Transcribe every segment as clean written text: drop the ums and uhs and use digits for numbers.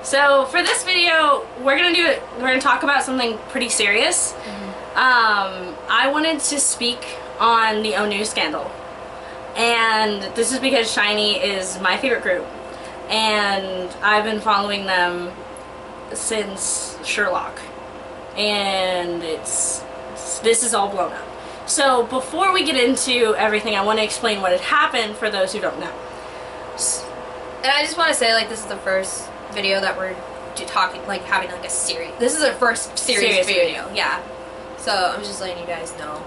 So for this video, we're gonna talk about something pretty serious. I wanted to speak on the Onew Scandal, and this is because SHINee is my favorite group, and I've been following them since Sherlock, and this is all blown up. So before we get into everything, I want to explain what had happened for those who don't know. And I just want to say, like, this is the first video that we're talking, like, having like a series. This is our first serious video. Yeah. So I'm just letting you guys know.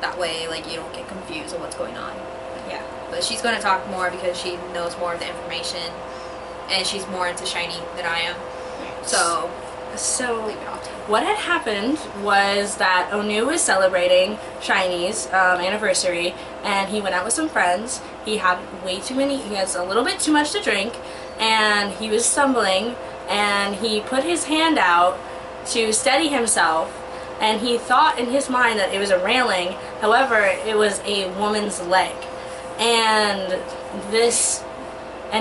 That way, like, you don't get confused on what's going on. Yeah. But she's going to talk more because she knows more of the information, and she's more into SHINee than I am. So what had happened was that Onew was celebrating SHINee's anniversary, and he went out with some friends. He had he has a little bit too much to drink, and he was stumbling, and he put his hand out to steady himself, and he thought in his mind that it was a railing. However, it was a woman's leg, and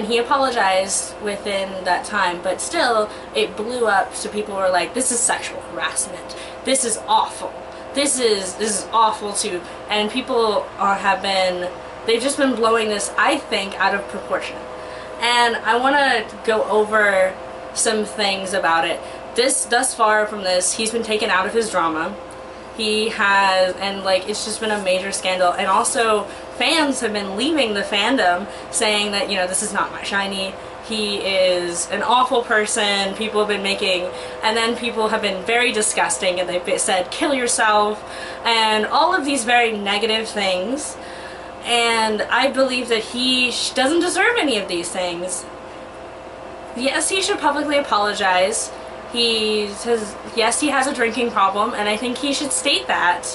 he apologized within that time, but still it blew up, so people were like, this is sexual harassment, this is awful, this is awful too, and people they've just been blowing this, I think, out of proportion. And I want to go over some things about it. Thus far from this, he's been taken out of his drama. He has, and like, it's just been a major scandal. And also, fans have been leaving the fandom saying that, you know, this is not my SHINee. He is an awful person. People have been and then people have been very disgusting, and they've said, kill yourself, and all of these very negative things. And I believe that he doesn't deserve any of these things. Yes, he should publicly apologize. He says, yes, he has a drinking problem, and I think he should state that.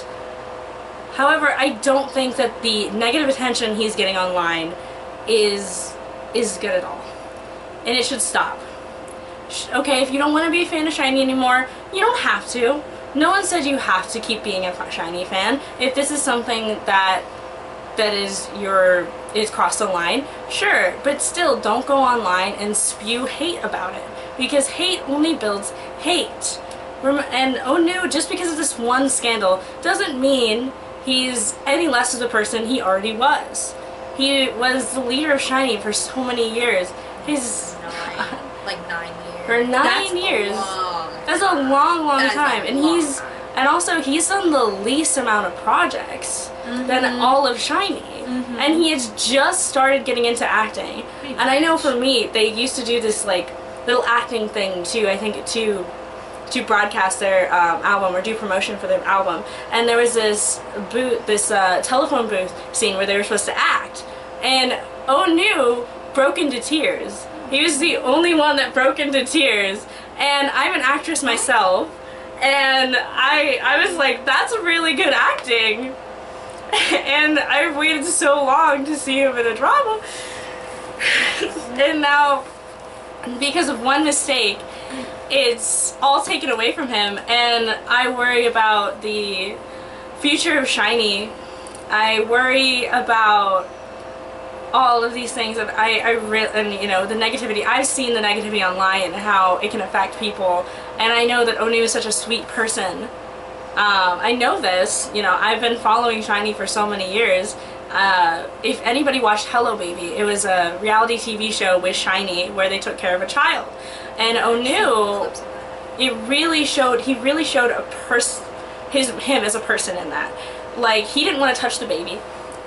However, I don't think that the negative attention he's getting online is good at all. And it should stop. Okay, if you don't want to be a fan of SHINee anymore, you don't have to. No one said you have to keep being a SHINee fan. If this is something that is crossed the line, sure, but still, don't go online and spew hate about it, because hate only builds hate. And Onew, just because of this one scandal, doesn't mean he's any less of the person he already was. He was the leader of SHINee for so many years. He's 9 years. For 9 years. That's a long time. And also, he's done the least amount of projects than all of SHINee. And he has just started getting into acting. And I know for me, they used to do this like little acting thing too, I think, to broadcast their album or do promotion for their album. And there was this telephone booth scene where they were supposed to act. And Onew broke into tears. He was the only one that broke into tears. And I'm an actress myself. And I was like, that's really good acting. And I've waited so long to see him in a drama. And now, because of one mistake, it's all taken away from him. And I worry about the future of SHINee. I worry about all of these things, and and you know, the negativity. I've seen the negativity online and how it can affect people, and I know that Onew is such a sweet person. I know this, you know, I've been following SHINee for so many years. If anybody watched Hello Baby, it was a reality TV show with SHINee where they took care of a child, and Onew, he really showed him as a person in that. Like, he didn't want to touch the baby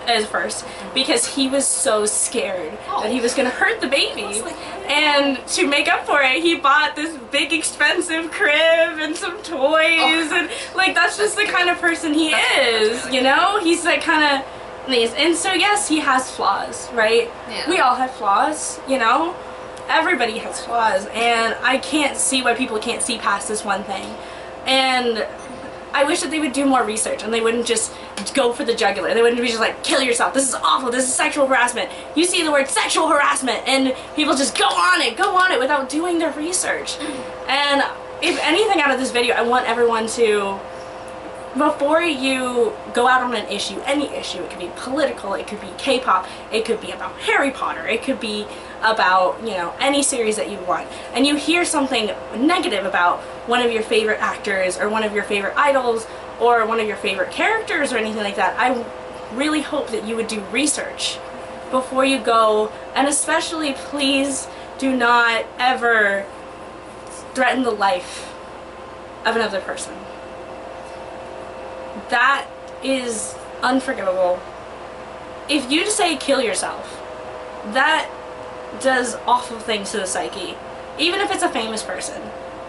at first because he was so scared that he was gonna hurt the baby, and to make up for it, he bought this big expensive crib and some toys, and like, that's just the kind of person he is, you know? He's that kind of, and so yes, he has flaws, right? Yeah. We all have flaws, you know? Everybody has flaws, and I can't see why people can't see past this one thing. And I wish that they would do more research, and they wouldn't just go for the jugular. They wouldn't be just like, kill yourself, this is awful, this is sexual harassment. You see the word sexual harassment, and people just go on it without doing their research. And if anything out of this video, I want everyone to, before you go out on an issue, any issue, it could be political, it could be K-pop, it could be about Harry Potter, it could be about, you know, any series that you want, and you hear something negative about one of your favorite actors or one of your favorite idols or one of your favorite characters or anything like that, I really hope that you would do research before you go, and especially please do not ever threaten the life of another person. That is unforgivable. If you say kill yourself, that does awful things to the psyche, even if it's a famous person.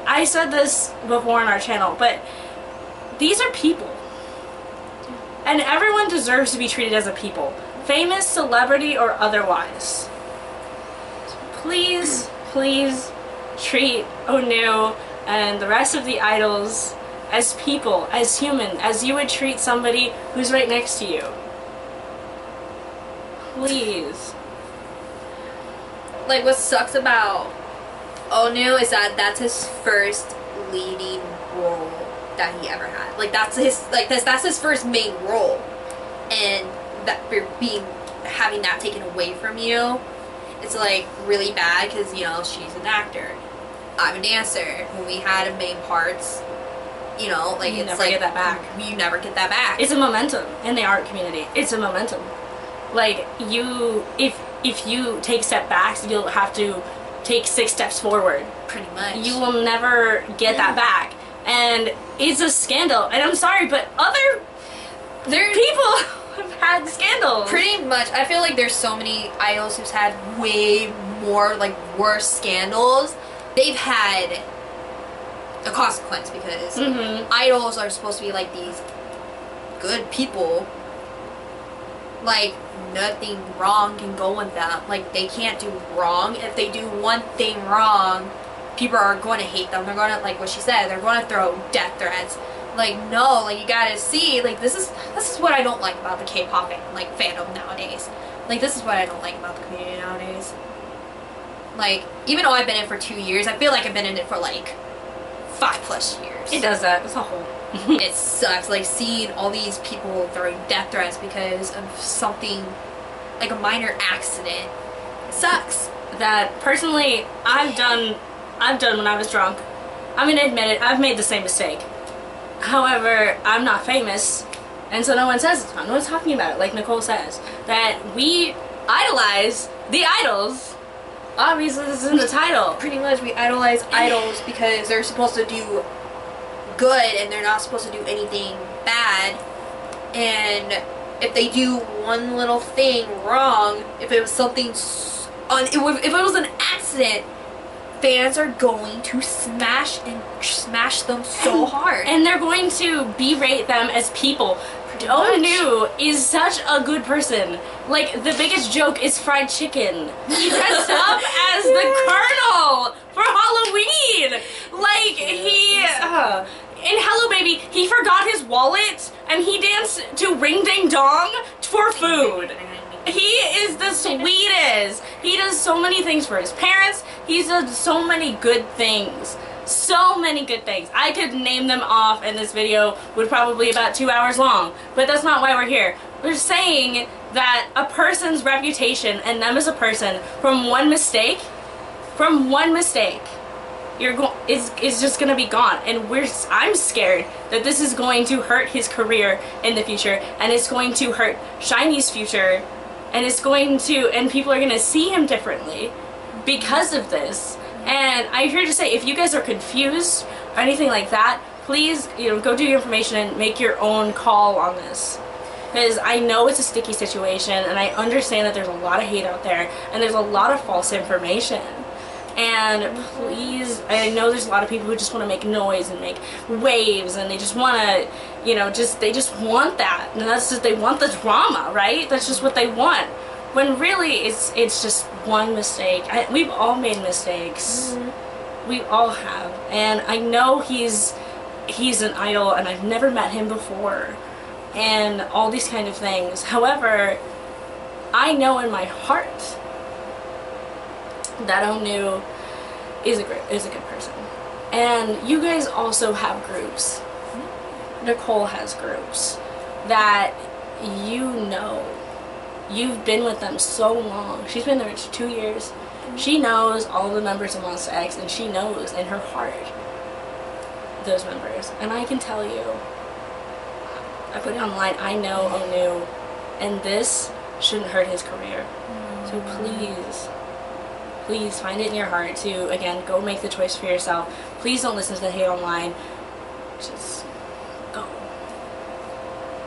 I said this before on our channel, but these are people, and everyone deserves to be treated as a people, famous, celebrity, or otherwise. Please, please treat Onew and the rest of the idols as people, as human, as you would treat somebody who's right next to you. Please. Like, what sucks about Onew is that that's his first leading role that he ever had. Like, that's his first main role, and that having that taken away from you, it's like really bad, because, you know, she's an actor, I'm a dancer. When we had main parts, you know, like, you it's never like get that back. You never get that back. It's a momentum in the art community. It's a momentum. Like, if you take step backs, you'll have to take 6 steps forward. Pretty much. You will never get that back. And it's a scandal. And I'm sorry, but other people have had scandals. Pretty much. I feel like there's so many idols who's had way more, like, worse scandals. They've had a consequence, because idols are supposed to be like these good people. Like, nothing wrong can go with them. Like, they can't do wrong. If they do one thing wrong, people are going to hate them. They're going to, like what she said, they're going to throw death threats. Like, no, like, you gotta see, like, this is what I don't like about the K-pop like fandom nowadays. Like, this is what I don't like about the community nowadays. Like, even though I've been in it for 2 years, I feel like I've been in it for like 5+ years. It does that. It's a whole. It sucks, like, seeing all these people throwing death threats because of something like a minor accident. It sucks. That personally, I've done when I was drunk. I'm gonna admit it. I've made the same mistake. However, I'm not famous, and so no one says it. No one's talking about it. Like Nicole says, that we idolize the idols. Obviously, this is in the title. Pretty much, we idolize idols because they're supposed to do good and they're not supposed to do anything bad. And if they do one little thing wrong, if it was something, if it was an accident, fans are going to smash them so hard. And they're going to berate them as people. Onew is such a good person. Like, the biggest joke is fried chicken. He dressed up as the Colonel for Halloween. Like, in Hello Baby, he forgot his wallet and he danced to Ring Ding Dong for food. He is the sweetest. He does so many things for his parents. He does so many good things. So many good things. I could name them off, and this video would probably be about 2 hours long. But that's not why we're here. We're saying that a person's reputation and them as a person, from one mistake, is just gonna be gone. And I'm scared that this is going to hurt his career in the future, and it's going to hurt SHINee's future, and people are gonna see him differently because of this. And I'm here to say, if you guys are confused or anything like that, please, go do your information and make your own call on this. Because I know it's a sticky situation, and I understand that there's a lot of hate out there, and there's a lot of false information. And please, I know there's a lot of people who just want to make noise and make waves, and they just want to, they just want that. And that's just, they want the drama, right? That's just what they want. When really, it's just one mistake. We've all made mistakes. We all have. And I know he's an idol, and I've never met him before, and all these kind of things. However, I know in my heart that Onew is a good person. And you guys also have groups. Nicole has groups that you've been with them so long. She's been there for 2 years. She knows all the members of Monster X, and she knows in her heart those members. And I can tell you, I put it online, I know Onew, and this shouldn't hurt his career. So please find it in your heart to, again, go make the choice for yourself. Please don't listen to the hate online. Just go.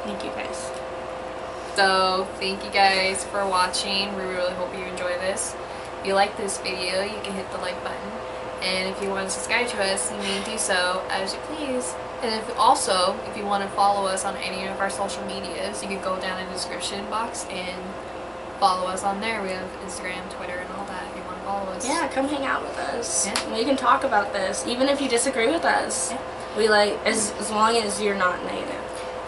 Thank you guys. So, thank you guys for watching. We really hope you enjoy this. If you like this video, you can hit the like button. And if you want to subscribe to us, you may do so as you please. And if you want to follow us on any of our social medias, you can go down in the description box and follow us on there. We have Instagram, Twitter, and all that if you want to follow us. Yeah, come hang out with us. Yeah. We can talk about this, even if you disagree with us. Yeah. We like, as long as you're not negative.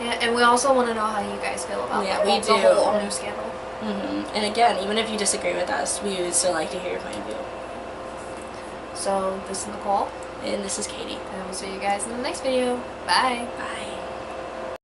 Yeah, and we also want to know how you guys feel about the whole Onew Scandal. And again, even if you disagree with us, we would still like to hear your point of view. So, this is Nicole. And this is Katy. And we'll see you guys in the next video. Bye. Bye.